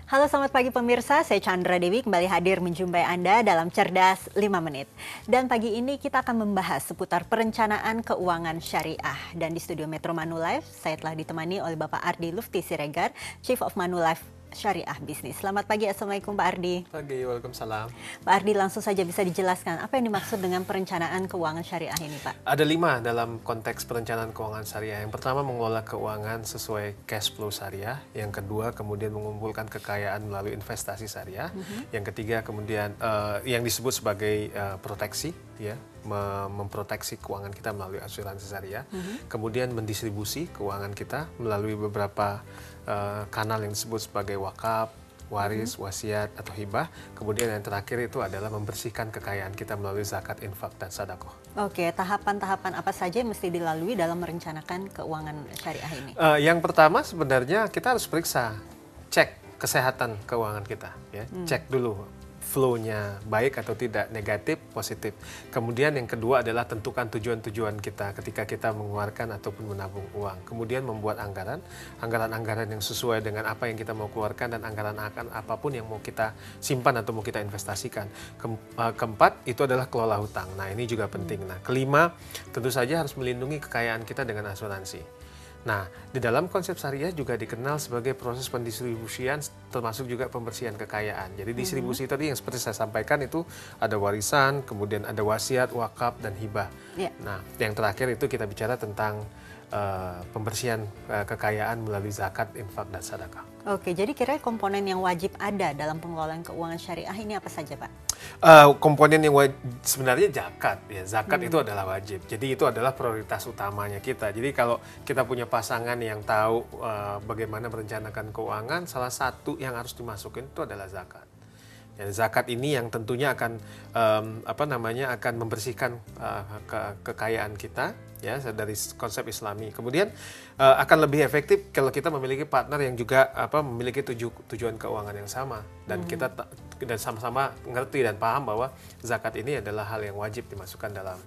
Halo selamat pagi pemirsa, saya Chandra Dewi kembali hadir menjumpai Anda dalam Cerdas 5 Menit. Dan pagi ini kita akan membahas seputar perencanaan keuangan syariah. Dan di studio Metro Manulife, saya telah ditemani oleh Bapak Ardi Lufti Siregar, Chief of Manulife Syariah Bisnis. Selamat pagi, Assalamualaikum Pak Ardi. Pagi, waalaikumsalam. Pak Ardi, langsung saja bisa dijelaskan apa yang dimaksud dengan perencanaan keuangan syariah ini Pak? Ada 5 dalam konteks perencanaan keuangan syariah. Yang pertama, mengelola keuangan sesuai cash flow syariah. Yang kedua, kemudian mengumpulkan kekayaan melalui investasi syariah. Yang ketiga, kemudian yang disebut sebagai proteksi, ya, memproteksi keuangan kita melalui asuransi syariah. Kemudian mendistribusi keuangan kita melalui beberapa kanal yang disebut sebagai wakaf, waris, wasiat, atau hibah. Kemudian yang terakhir itu adalah membersihkan kekayaan kita melalui zakat, infak, dan sedekah. Oke, tahapan-tahapan apa saja yang mesti dilalui dalam merencanakan keuangan syariah ini? Yang pertama sebenarnya kita harus periksa, cek kesehatan keuangan kita, ya. Cek dulu flow-nya baik atau tidak, negatif, positif. Kemudian yang kedua adalah tentukan tujuan-tujuan kita ketika kita mengeluarkan ataupun menabung uang. Kemudian membuat anggaran-anggaran yang sesuai dengan apa yang kita mau keluarkan dan anggaran akan apapun yang mau kita simpan atau mau kita investasikan. Keempat, itu adalah kelola hutang. Nah, ini juga penting. Nah, kelima, tentu saja harus melindungi kekayaan kita dengan asuransi. Nah, di dalam konsep syariah juga dikenal sebagai proses pendistribusian termasuk juga pembersihan kekayaan. Jadi distribusi tadi yang seperti saya sampaikan itu ada warisan, kemudian ada wasiat, wakaf, dan hibah. Nah, yang terakhir itu kita bicara tentang pembersihan kekayaan melalui zakat, infak, dan sedekah. Oke, jadi kira-kira komponen yang wajib ada dalam pengelolaan keuangan syariah ini apa saja, Pak? Komponen yang sebenarnya zakat, ya, zakat itu adalah wajib. Jadi itu adalah prioritas utamanya kita. Jadi kalau kita punya pasangan yang tahu bagaimana merencanakan keuangan, salah satu yang harus dimasukin itu adalah zakat. Dan zakat ini yang tentunya akan akan membersihkan kekayaan kita, ya, dari konsep Islami. Kemudian akan lebih efektif kalau kita memiliki partner yang juga memiliki tujuan keuangan yang sama dan kita dan sama-sama ngerti dan paham bahwa zakat ini adalah hal yang wajib dimasukkan dalam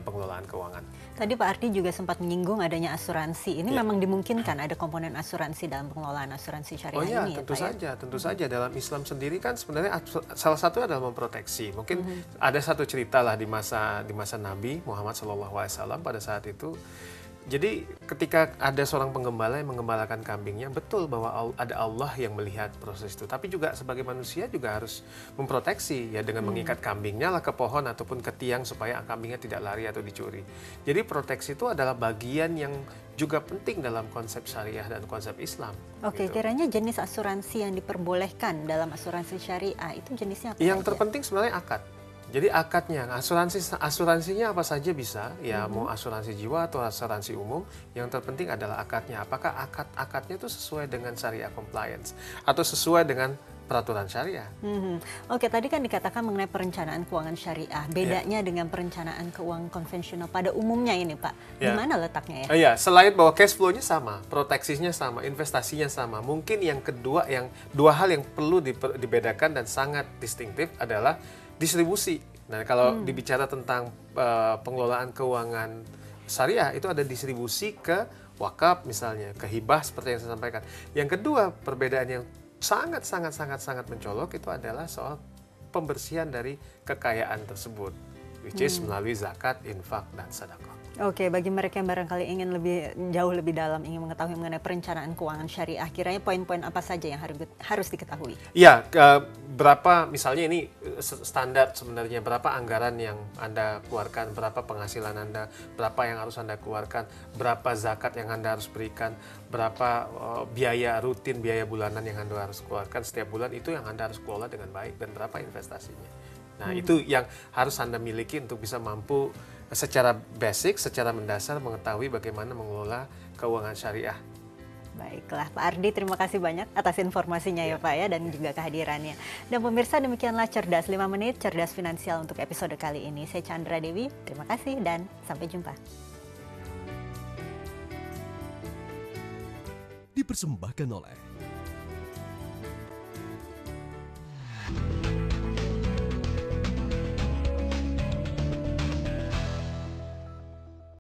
pengelolaan keuangan. Tadi Pak Ardi juga sempat menyinggung adanya asuransi. Ini memang dimungkinkan ada komponen asuransi dalam pengelolaan asuransi syariah ini, tentu ya, Pak? Tentu saja. Dalam Islam sendiri kan sebenarnya salah satu adalah memproteksi. Mungkin ada satu cerita lah di masa Nabi Muhammad SAW pada saat itu. Jadi ketika ada seorang penggembala yang menggembalakan kambingnya, betul bahwa ada Allah yang melihat proses itu. Tapi juga sebagai manusia juga harus memproteksi, ya, dengan mengikat kambingnya lah ke pohon ataupun ke tiang supaya kambingnya tidak lari atau dicuri. Jadi proteksi itu adalah bagian yang juga penting dalam konsep syariah dan konsep Islam. Oke, kiranya jenis asuransi yang diperbolehkan dalam asuransi syariah itu jenisnya apa? Yang terpenting sebenarnya akad. Jadi akadnya, asuransinya apa saja bisa, ya, mau asuransi jiwa atau asuransi umum. Yang terpenting adalah akadnya. Apakah akadnya itu sesuai dengan syariah compliance atau sesuai dengan peraturan syariah. Oke, tadi kan dikatakan mengenai perencanaan keuangan syariah. Bedanya dengan perencanaan keuangan konvensional pada umumnya ini, Pak. Di mana letaknya, ya? Iya, selain bahwa cash flow-nya sama, proteksinya sama, investasinya sama. Mungkin yang kedua, yang dua hal yang perlu dibedakan dan sangat distintif adalah distribusi. Nah, kalau dibicara tentang pengelolaan keuangan syariah, itu ada distribusi ke wakaf misalnya, ke hibah seperti yang saya sampaikan. Yang kedua, perbedaan yang sangat mencolok itu adalah soal pembersihan dari kekayaan tersebut, which is melalui zakat, infak, dan sedekah. Oke, bagi mereka yang barangkali ingin jauh lebih dalam, ingin mengetahui mengenai perencanaan keuangan syariah, kiranya poin-poin apa saja yang harus diketahui? Iya, berapa, misalnya ini standar sebenarnya, berapa anggaran yang Anda keluarkan, berapa penghasilan Anda, berapa yang harus Anda keluarkan, berapa zakat yang Anda harus berikan, berapa biaya rutin, biaya bulanan yang Anda harus keluarkan setiap bulan, itu yang Anda harus kelola dengan baik, dan berapa investasinya. Nah, itu yang harus Anda miliki untuk bisa mampu secara basic, secara mendasar mengetahui bagaimana mengelola keuangan syariah. Baiklah, Pak Ardi, terima kasih banyak atas informasinya, ya, Pak, ya, dan juga kehadirannya. Dan pemirsa, demikianlah Cerdas 5 Menit, Cerdas Finansial untuk episode kali ini. Saya Chandra Dewi, terima kasih dan sampai jumpa. Dipersembahkan oleh